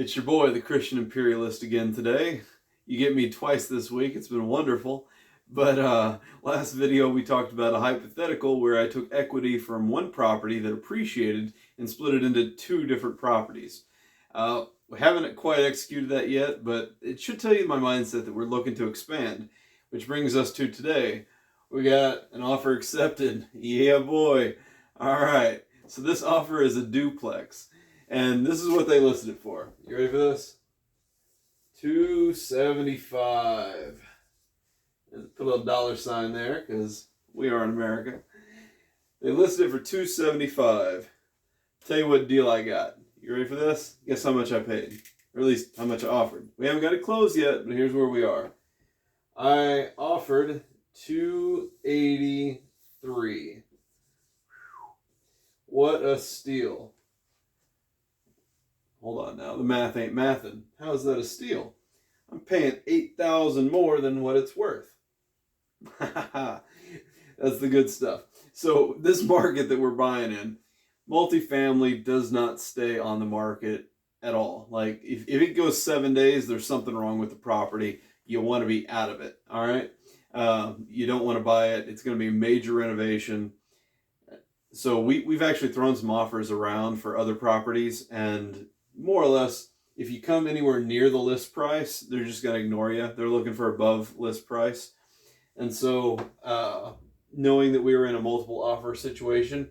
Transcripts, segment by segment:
It's your boy, the Christian Imperialist, again today. You get me twice this week. It's been wonderful. But last video we talked about a hypothetical where I took equity from one property that appreciated and split it into two different properties. We haven't quite executed that yet, but it should tell you my mindset that we're looking to expand, which brings us to today. We got an offer accepted. Yeah, boy. All right. So this offer is a duplex. And this is what they listed it for. You ready for this? $275. And put a little dollar sign there because we are in America. They listed it for $275. Tell you what deal I got. You ready for this? Guess how much I paid, or at least how much I offered. We haven't got it closed yet, but here's where we are. I offered $283. What a steal. Hold on now, the math ain't mathin'. How is that a steal? I'm paying $8,000 more than what it's worth. That's the good stuff. So this market that we're buying in, multifamily does not stay on the market at all. Like if it goes 7 days, there's something wrong with the property. You want to be out of it, all right? You don't want to buy it. It's going to be a major renovation. So we've actually thrown some offers around for other properties, and more or less, if you come anywhere near the list price, they're just going to ignore you. They're looking for above list price. And so, knowing that we were in a multiple offer situation,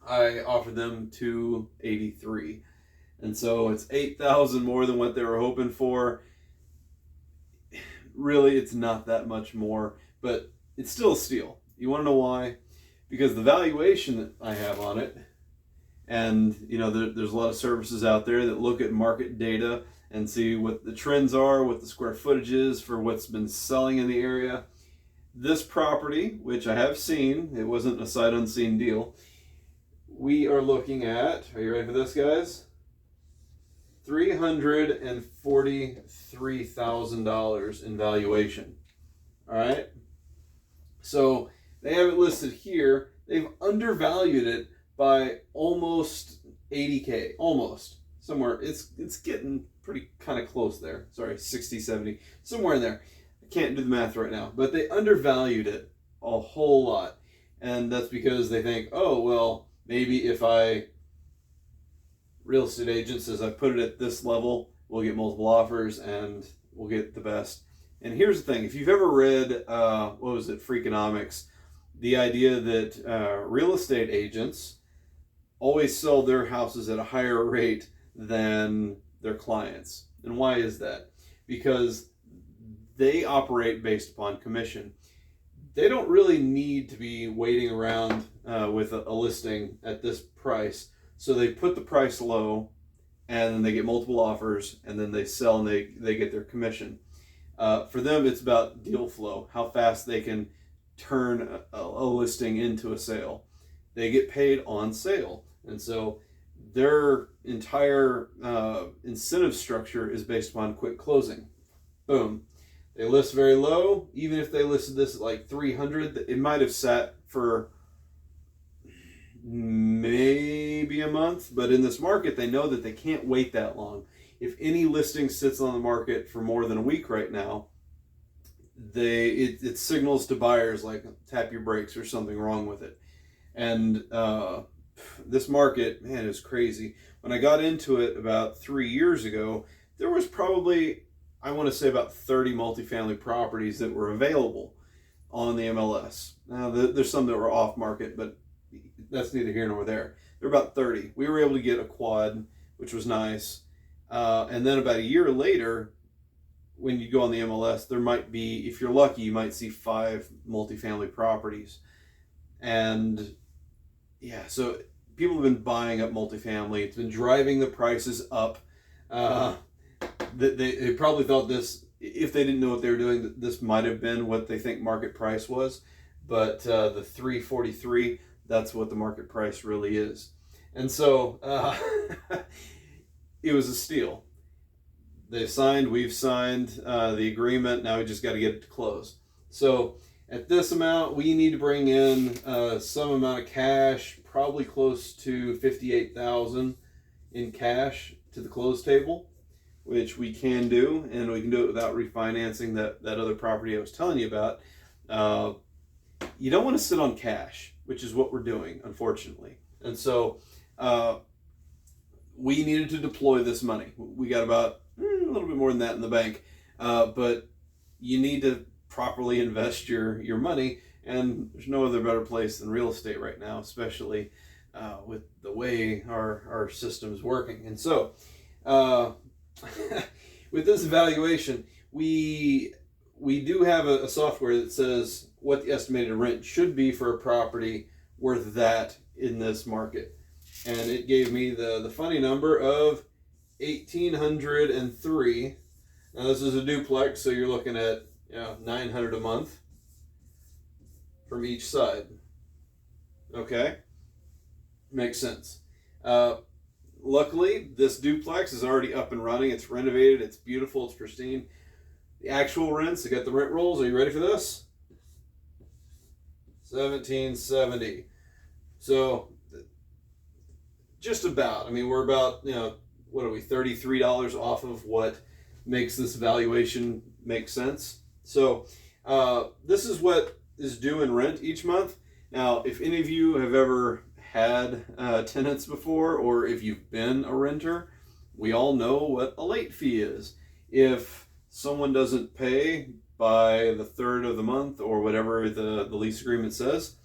I offered them $283. And so it's $8,000 more than what they were hoping for. Really, it's not that much more, but it's still a steal. You want to know why? Because the valuation that I have on it, and you know, there's a lot of services out there that look at market data and see what the trends are, what the square footage is for what's been selling in the area. This property, which I have seen, it wasn't a sight unseen deal, we are looking at, are you ready for this, guys? $343,000 in valuation. All right. So they have it listed here. They've undervalued it by almost 80K, almost somewhere. It's getting pretty kind of close there. Sorry, 60, 70, somewhere in there. I can't do the math right now, but they undervalued it a whole lot. And that's because they think, oh, well, maybe if real estate agent says I put it at this level, we'll get multiple offers and we'll get the best. And here's the thing. If you've ever read, what was it, Freakonomics, the idea that real estate agents always sell their houses at a higher rate than their clients. And why is that? Because they operate based upon commission. They don't really need to be waiting around with a listing at this price. So they put the price low, and then they get multiple offers, and then they sell and they get their commission. For them, it's about deal flow, how fast they can turn a listing into a sale. They get paid on sale. And so their entire incentive structure is based upon quick closing. Boom. They list very low. Even if they listed this at like 300, it might have sat for maybe a month. But in this market, they know that they can't wait that long. If any listing sits on the market for more than a week right now, it signals to buyers like tap your brakes or something wrong with it. And this market, man, is crazy. When I got into it about 3 years ago, there was probably, I want to say, about 30 multifamily properties that were available on the MLS. Now, there's some that were off market, but that's neither here nor there. There were about 30. We were able to get a quad, which was nice. And then about a year later, when you go on the MLS, there might be, if you're lucky, you might see 5 multifamily properties. And yeah, so people have been buying up multifamily. It's been driving the prices up. They probably thought this, if they didn't know what they were doing, this might have been what they think market price was. But the 343, that's what the market price really is. And so it was a steal. They signed, we've signed the agreement. Now we just got to get it to close. So at this amount, we need to bring in some amount of cash, probably close to $58,000 in cash to the close table. which we can do, and we can do it without refinancing that other property I was telling you about. You don't want to sit on cash, which is what we're doing, unfortunately. And so we needed to deploy this money. We got about a little bit more than that in the bank, but you need to properly invest your money, and there's no other better place than real estate right now, especially with the way our system is working. And so with this evaluation, we do have a software that says what the estimated rent should be for a property worth that in this market. And it gave me the funny number of 1,803. Now this is a duplex, so you're looking at $900 a month from each side. Okay, makes sense. Luckily, this duplex is already up and running. It's renovated. It's beautiful. It's pristine. The actual rents, I got the rent rolls. Are you ready for this? $1,770. So just about. I mean, we're about, what are we, $33 off of what makes this valuation make sense. So this is what is due in rent each month. Now, if any of you have ever had tenants before, or if you've been a renter, we all know what a late fee is. If someone doesn't pay by the 3rd of the month, or whatever the lease agreement says,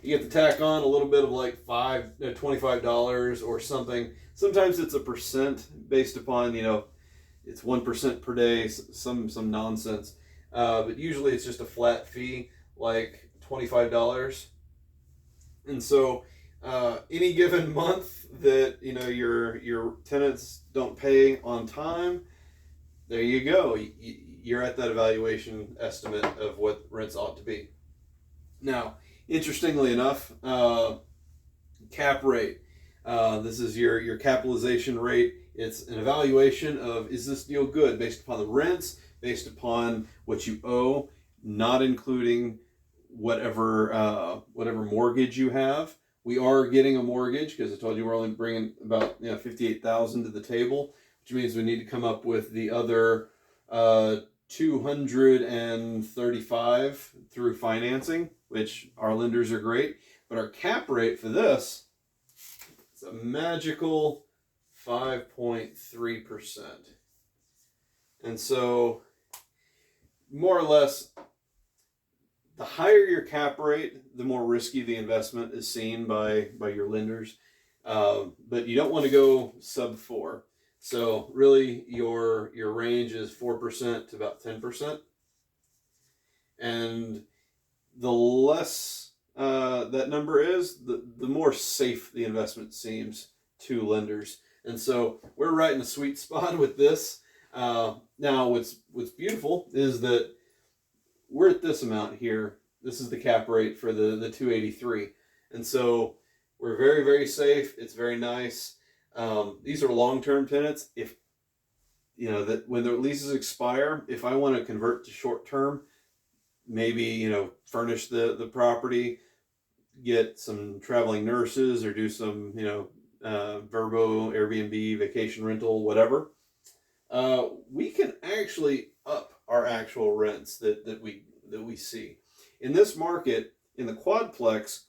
you get to tack on a little bit of like $25 or something. Sometimes it's a percent based upon, it's 1% per day, some nonsense. But usually it's just a flat fee, like $25. And so any given month that your tenants don't pay on time, there you go. You're at that evaluation estimate of what rents ought to be. Now, interestingly enough, cap rate. This is your capitalization rate. It's an evaluation of, is this deal good based upon the rents, based upon what you owe, not including whatever mortgage you have. We are getting a mortgage because I told you we're only bringing about $58,000 to the table, which means we need to come up with the other $235 through financing, which our lenders are great. But our cap rate for this is a magical 5.3%. And so, more or less, the higher your cap rate, the more risky the investment is seen by your lenders. But you don't want to go sub 4. So really, your range is 4% to about 10%. And the less that number is, the more safe the investment seems to lenders. And so we're right in the sweet spot with this. Now, what's beautiful is that we're at this amount here. This is the cap rate for the 283. And so we're very, very safe. It's very nice. These are long-term tenants. If that when their leases expire, if I want to convert to short-term, maybe furnish the property, get some traveling nurses, or do some Verbo, Airbnb, vacation rental, whatever, we can actually up our actual rents that we see in this market. In the quadplex,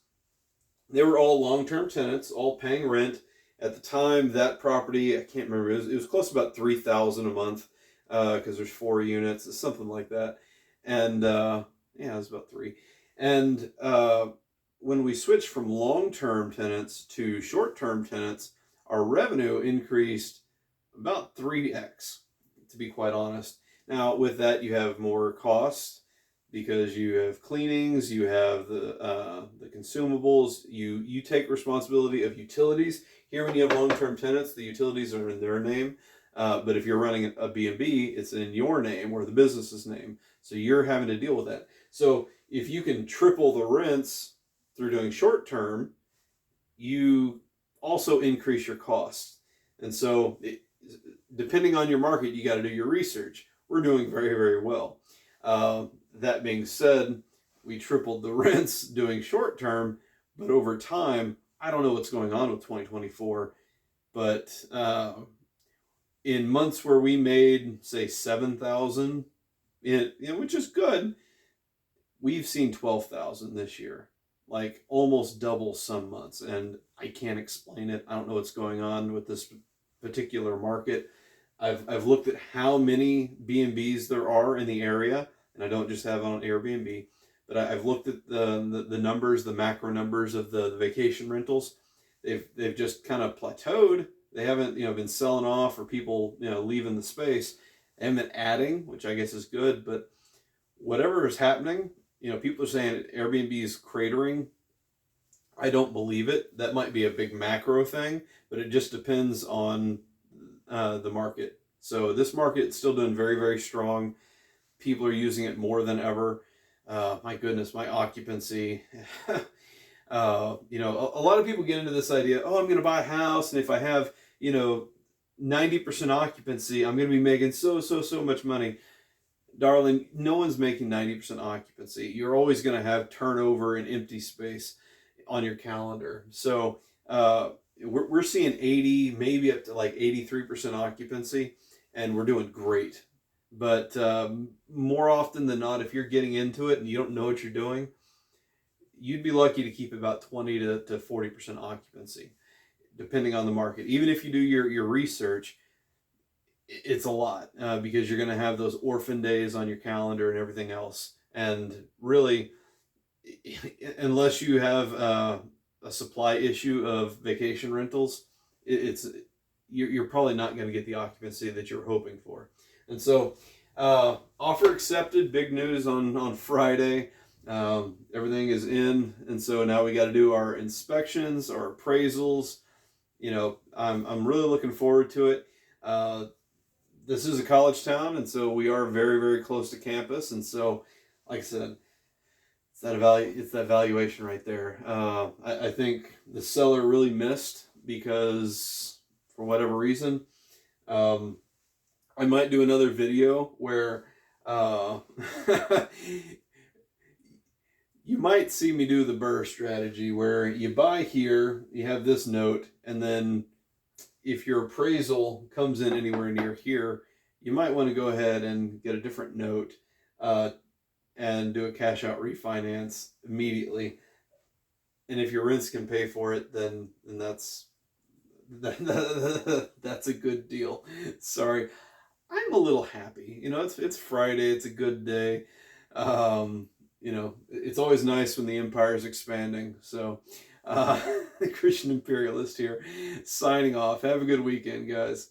they were all long-term tenants, all paying rent. At the time, that property, I can't remember, it was close to about $3,000 a month, because there's 4 units, something like that. And it was about 3. And when we switched from long-term tenants to short-term tenants, our revenue increased about 3x, to be quite honest. Now, with that, you have more costs because you have cleanings, you have the consumables, you take responsibility of utilities. Here, when you have long-term tenants, the utilities are in their name. But if you're running a B&B, it's in your name or the business's name. So you're having to deal with that. So if you can triple the rents through doing short-term, you also increase your costs. And so depending on your market, you got to do your research. We're doing very, very well. That being said, we tripled the rents doing short-term, but over time, I don't know what's going on with 2024, but in months where we made, say, 7,000, which is good, we've seen 12,000 this year, like almost double some months. And I can't explain it. I don't know what's going on with this particular market. I've looked at how many B&Bs there are in the area, and I don't just have it on Airbnb, but I've looked at the numbers, the macro numbers of the vacation rentals. They've just kind of plateaued. They haven't been selling off or people leaving the space. They haven't been adding, which I guess is good. But whatever is happening, people are saying Airbnb is cratering. I don't believe it. That might be a big macro thing, but it just depends on the market. So this market is still doing very, very strong. People are using it more than ever. My goodness, my occupancy. A lot of people get into this idea, oh, I'm going to buy a house, and if I have, 90% occupancy, I'm going to be making so much money. Darling, no one's making 90% occupancy. You're always going to have turnover and empty space on your calendar. So we're seeing 80, maybe up to like 83% occupancy, and we're doing great. But more often than not, if you're getting into it and you don't know what you're doing, you'd be lucky to keep about 20 to 40% occupancy, depending on the market. Even if you do your research, it's a lot because you're going to have those orphan days on your calendar and everything else. And really, unless you have a supply issue of vacation rentals, you're probably not going to get the occupancy that you're hoping for. And so offer accepted, big news on Friday. Everything is in, and so now we got to do our inspections, our appraisals. I'm really looking forward to it. This is a college town, and so we are very, very close to campus. And so, like I said, it's that valuation right there. I think the seller really missed because, for whatever reason, I might do another video where you might see me do the BRRRR strategy where you buy here, you have this note, and then if your appraisal comes in anywhere near here, you might want to go ahead and get a different note and do a cash out refinance immediately. And if your rents can pay for it, then that's a good deal. Sorry, I'm a little happy. It's Friday. It's a good day. It's always nice when the empire is expanding. So, the Christian Imperialist here, signing off. Have a good weekend, guys.